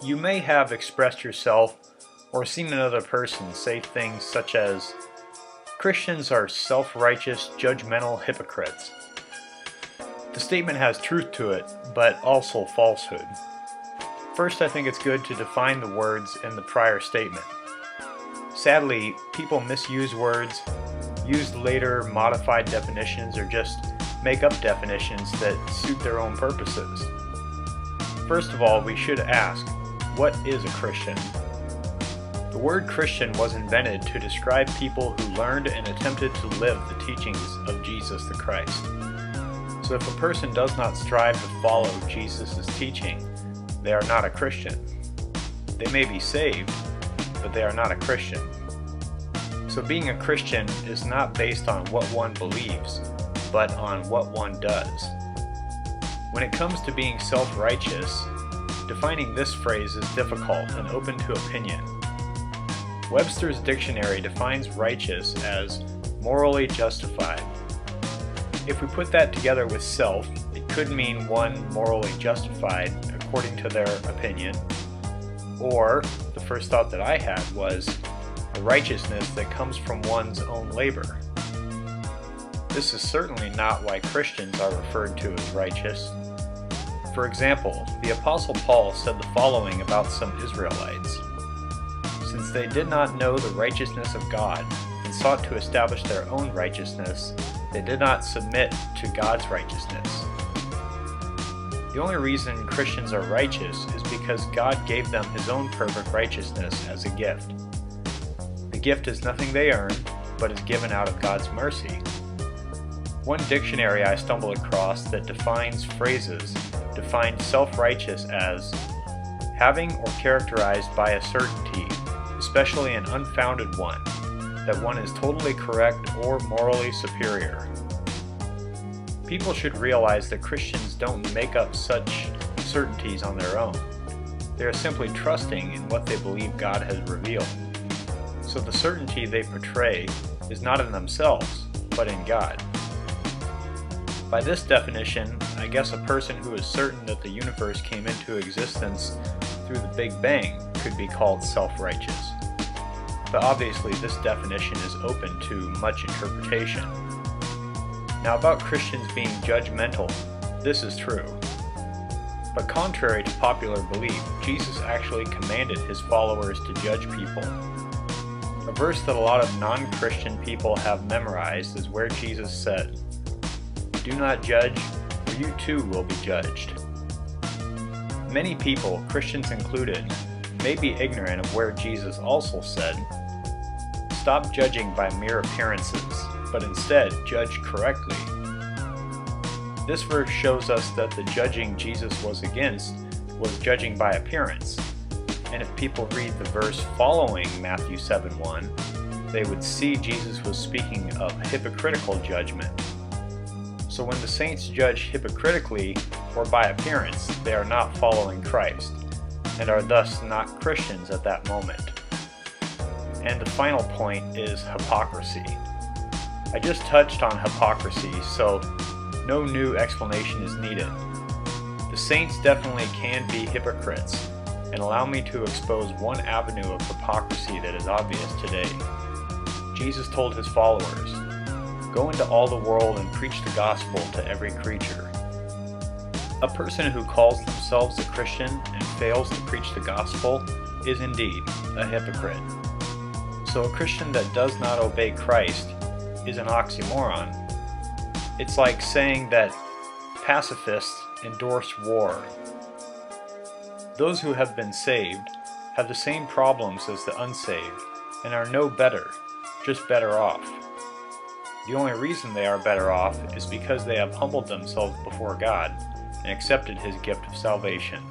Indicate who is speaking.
Speaker 1: You may have expressed yourself or seen another person say things such as, "Christians are self-righteous, judgmental hypocrites." The statement has truth to it, but also falsehood. First, I think it's good to define the words in the prior statement. Sadly, people misuse words, use later modified definitions, or just make up definitions that suit their own purposes. First of all, we should ask, what is a Christian? The word Christian was invented to describe people who learned and attempted to live the teachings of Jesus the Christ. So if a person does not strive to follow Jesus' teaching, they are not a Christian. They may be saved, but they are not a Christian. So being a Christian is not based on what one believes, but on what one does. When it comes to being self-righteous, defining this phrase is difficult and open to opinion. Webster's dictionary defines righteous as morally justified. If we put that together with self, it could mean one morally justified according to their opinion, or the first thought that I had was a righteousness that comes from one's own labor. This is certainly not why Christians are referred to as righteous. For example, the Apostle Paul said the following about some Israelites. Since they did not know the righteousness of God and sought to establish their own righteousness, they did not submit to God's righteousness. The only reason Christians are righteous is because God gave them His own perfect righteousness as a gift. The gift is nothing they earn, but is given out of God's mercy. One dictionary I stumbled across that defines phrases defined self-righteous as having or characterized by a certainty, especially an unfounded one, that one is totally correct or morally superior. People should realize that Christians don't make up such certainties on their own. They are simply trusting in what they believe God has revealed. So the certainty they portray is not in themselves, but in God. By this definition, I guess a person who is certain that the universe came into existence through the Big Bang could be called self-righteous. But obviously this definition is open to much interpretation. Now about Christians being judgmental, this is true. But contrary to popular belief, Jesus actually commanded His followers to judge people. A verse that a lot of non-Christian people have memorized is where Jesus said, "Do not judge, or you too will be judged." Many people, Christians included, may be ignorant of where Jesus also said, "Stop judging by mere appearances, but instead judge correctly." This verse shows us that the judging Jesus was against was judging by appearance. And if people read the verse following Matthew 7:1, they would see Jesus was speaking of hypocritical judgment. So when the saints judge hypocritically or by appearance, they are not following Christ, and are thus not Christians at that moment. And the final point is hypocrisy. I just touched on hypocrisy, so no new explanation is needed. The saints definitely can be hypocrites, and allow me to expose one avenue of hypocrisy that is obvious today. Jesus told His followers, "Go into all the world and preach the gospel to every creature." A person who calls themselves a Christian and fails to preach the gospel is indeed a hypocrite. So a Christian that does not obey Christ is an oxymoron. It's like saying that pacifists endorse war. Those who have been saved have the same problems as the unsaved and are no better, just better off. The only reason they are better off is because they have humbled themselves before God and accepted His gift of salvation.